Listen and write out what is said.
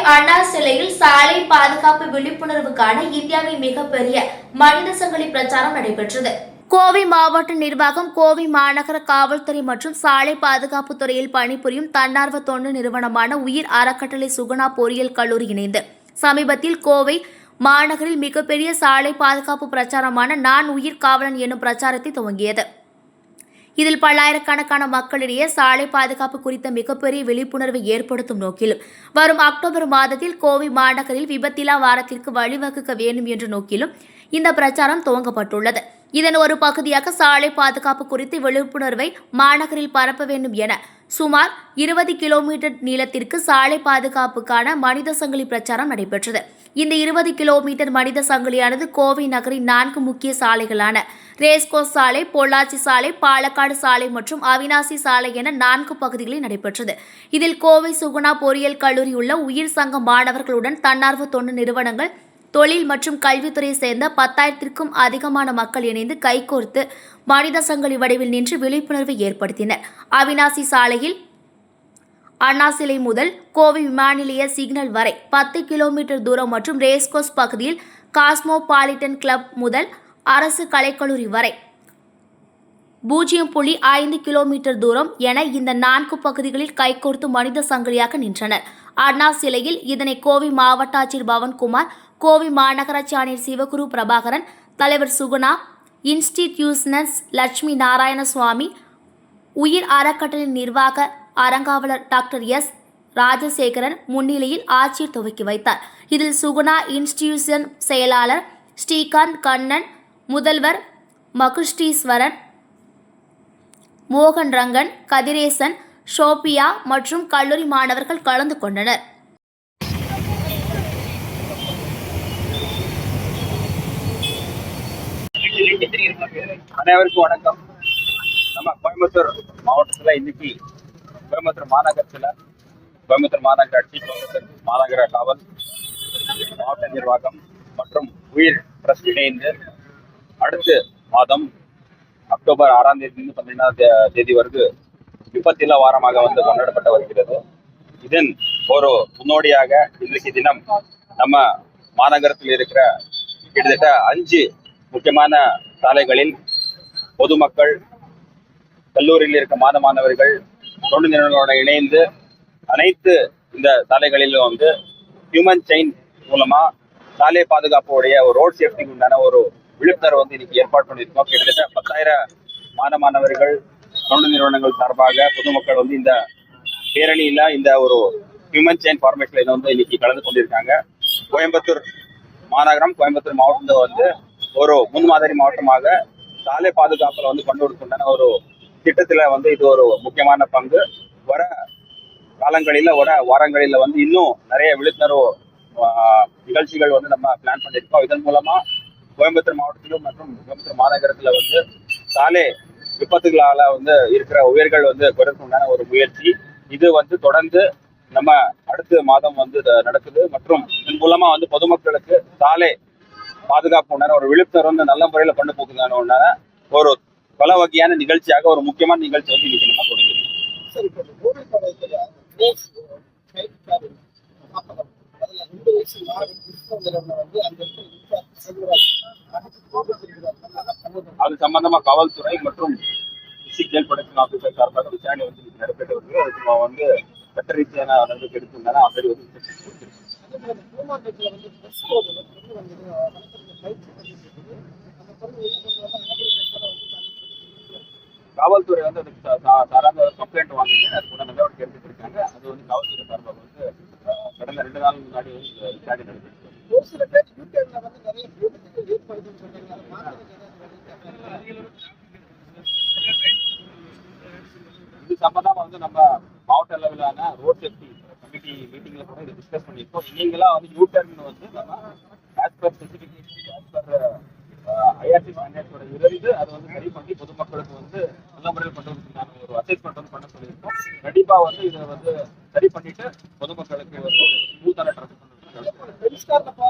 அண்ணா சிலையில் சாலை பாதுகாப்பு விழிப்புணர்வுக்கான இந்தியாவின் மிகப்பெரிய மனித சங்கிலி பிரச்சாரம் நடைபெற்றது. கோவை மாவட்ட நிர்வாகம், கோவை மாநகர காவல்துறை மற்றும் சாலை பாதுகாப்பு துறையில் பணிபுரியும் தன்னார்வ தொண்டு நிறுவனமான உயிர் அறக்கட்டளை சுகுணா பொறியியல் கல்லூரி இணைந்து சமீபத்தில் கோவை மாநகரில் மிகப்பெரிய சாலை பாதுகாப்பு பிரச்சாரமான நான் உயிர் காவலன் எனும் பிரச்சாரத்தை துவங்கியது. இதில் பல்லாயிரக்கணக்கான மக்களிடையே சாலை பாதுகாப்பு குறித்த மிகப்பெரிய விழிப்புணர்வை ஏற்படுத்தும் நோக்கிலும் வரும் அக்டோபர் மாதத்தில் கோவை மாநகரில் விபத்தில்லா வாரத்திற்கு வழிவகுக்க வேண்டும் என்ற நோக்கிலும் இந்த பிரச்சாரம் துவங்கப்பட்டுள்ளது. இதன் ஒரு பகுதியாக சாலை பாதுகாப்பு குறித்து விழிப்புணர்வை மாநகரில் பரப்ப வேண்டும் என சுமார் 20 கிலோமீட்டர் நீளத்திற்கு சாலை பாதுகாப்புக்கான மனித சங்கிலி பிரச்சாரம் நடைபெற்றது. இந்த 20 கிலோமீட்டர் மனித சங்கிலியானது கோவை நகரின் 4 முக்கிய சாலைகளான ரேஸ்கோஸ் சாலை, பொள்ளாச்சி சாலை, பாலக்காடு சாலை மற்றும் அவினாசி சாலை என 4 பகுதிகளில் நடைபெற்றது. இதில் கோவை சுகுணா பொறியியல் கல்லூரி உள்ள உயிர் சங்க மாணவர்களுடன் தன்னார்வ தொண்டு நிறுவனங்கள், தொழில் மற்றும் கல்வித்துறையை சேர்ந்த 10,000க்கும் அதிகமான மக்கள் இணைந்து கைகோர்த்து மனித சங்கிலி வடிவில் நின்று விழிப்புணர்வை ஏற்படுத்தினர். அவினாசி சாலையில் அண்ணா சிலை முதல் கோவை விமான நிலைய சிக்னல் வரை 10 கிலோமீட்டர் தூரம் மற்றும் ரேஸ்கோஸ் பகுதியில் காஸ்மோபாலிட்டன் கிளப் முதல் அரசு கலைக்கல்லூரி வரை 0.5 கிலோமீட்டர் தூரம் என இந்த 4 பகுதிகளில் கைகோர்த்து மனித சங்கிலியாக நின்றனர். அண்ணா சிலையில் இதனை கோவை மாவட்ட ஆட்சியர் பவன்குமார், கோவை மாநகராட்சி ஆணையர் சிவகுரு பிரபாகரன், தலைவர் சுகுணா இன்ஸ்டிடியூஷனல்ஸ் லட்சுமி நாராயணசுவாமி, உயிர் அறக்கட்டளை நிர்வாக அறங்காவலர் டாக்டர் எஸ். ராஜசேகரன் முன்னிலையில் ஆட்சியர் துவக்கி வைத்தார். இதில் சுகுணா இன்ஸ்டிடியூஷன் செயலாளர் ஸ்ரீகாந்த் கண்ணன், முதல்வர் மகுஷ்டீஸ்வரன், மோகன் ரங்கன், கதிரேசன், ஷோபியா மற்றும் கல்லூரி மாணவர்கள் கலந்து கொண்டனர். அனைவருக்கும் வணக்கம். நம்ம கோயம்புத்தூர் மாவட்டத்தில் இன்னைக்கு கோயம்புத்தூர் மாநகரத்தில் கோயம்புத்தூர் மாநகராட்சி, கோயம்புத்தூர் மாநகர காவல், மாவட்ட நிர்வாகம் மற்றும் உயிர் ட்ரஸ்ட் இணைந்து அடுத்த மாதம் அக்டோபர் 6ஆம் தேதியிலிருந்து 12ஆம் தேதி வரைக்கும் விபத்தில்லா வாரமாக கொண்டாடப்பட்டு வருகிறது. இதன் ஒரு முன்னோடியாக இன்றைக்கு தினம் நம்ம மாநகரத்தில் இருக்கிற கிட்டத்தட்ட 5 முக்கியமான சாலைகளில் பொதுமக்கள், கல்லூரியில் இருக்க மாணவர்கள், தொண்டு நிறுவனங்களோட இணைந்து அனைத்து இந்த சாலைகளிலும் ஹியூமன் செயின் மூலமா சாலை பாதுகாப்புடைய ஒரு ரோட் சேஃப்டிக்கு உண்டான ஒரு விழிப்புணர்வு இன்னைக்கு ஏற்பாடு பண்ணியிருக்கோம். கிட்டத்தட்ட 10,000 மாணவர்கள், தொண்டு நிறுவனங்கள் சார்பாக பொதுமக்கள் இந்த பேரணியில இந்த ஒரு ஹியூமன் செயின் ஃபார்மேஷன்ல இன்னைக்கு கலந்து கொண்டிருக்காங்க. கோயம்புத்தூர் மாநகரம், கோயம்புத்தூர் மாவட்டத்தை ஒரு முன்மாதிரி மாவட்டமாக சாலை பாதுகாப்புல கொண்டு வரதுக்குண்டான ஒரு திட்டத்துல இது ஒரு முக்கியமான பங்கு. வர காலங்களில, வர வாரங்களில இன்னும் நிறைய விழிப்புணர்வு நிகழ்ச்சிகள் நம்ம பிளான் பண்ணியிருக்கோம். இதன் மூலமா கோயம்புத்தூர் மாவட்டத்திலும் மற்றும் கோயம்புத்தூர் மாநகரத்துல சாலை விபத்துகளால இருக்கிற உயிர்கள் குறைக்குண்டான ஒரு முயற்சி. இது தொடர்ந்து நம்ம அடுத்த மாதம் நடக்குது. மற்றும் இதன் மூலமா பொதுமக்களுக்கு சாலை பாதுகாப்பு உண்டான ஒரு விழிப்புணர்வு நல்ல முறையில் கொண்டு போக்குதான ஒரு பல வகையான நிகழ்ச்சியாக ஒரு முக்கியமான நிகழ்ச்சி இன்னைக்கு நம்ம கொடுக்கிறோம். அது சம்பந்தமா காவல்துறை மற்றும் பிசிக்கல் ப்ரொடெக்ஷன் ஆஃபீஸர் சார்பாக விசாரணை நடைபெற்று வருகிறது. அதுக்கு சட்ட ரீதியான நடவடிக்கை எடுத்துருந்தாலும் ஆல்ரெடி காவல்துறை அதுக்கு சாராத கம்ப்ளைண்ட் வாங்கிட்டு அதுக்கு நடவடிக்கை எடுத்துட்டு இருக்காங்க. அது காவல்துறை சார்பாக கடந்த 2 நாள் முன்னாடி விசாரணை நடந்துச்சு. இது சம்பந்தமா நம்ம மாவட்ட அளவிலான ரோட் சேஃப்டி கமிட்டி மீட்டிங்ல கூட இதை டிஸ்கஸ் பண்ணியிருக்கோம். நீங்களாம் யூடர்ன் நம்ம as per specification, as per IRC ஸ்டாண்டர்ட்ஸோட இருந்து அதை சரி பண்ணி பொதுமக்களுக்கு நல்ல முறையில் கொண்டு வந்து ஒரு அசஸ்மெண்ட் பண்ண சொல்லியிருக்கோம். கண்டிப்பா இதை சரி பண்ணிட்டு பொதுமக்களுக்கு ஸ்மூத்தான ட்ரான்ஸ்போர்ட்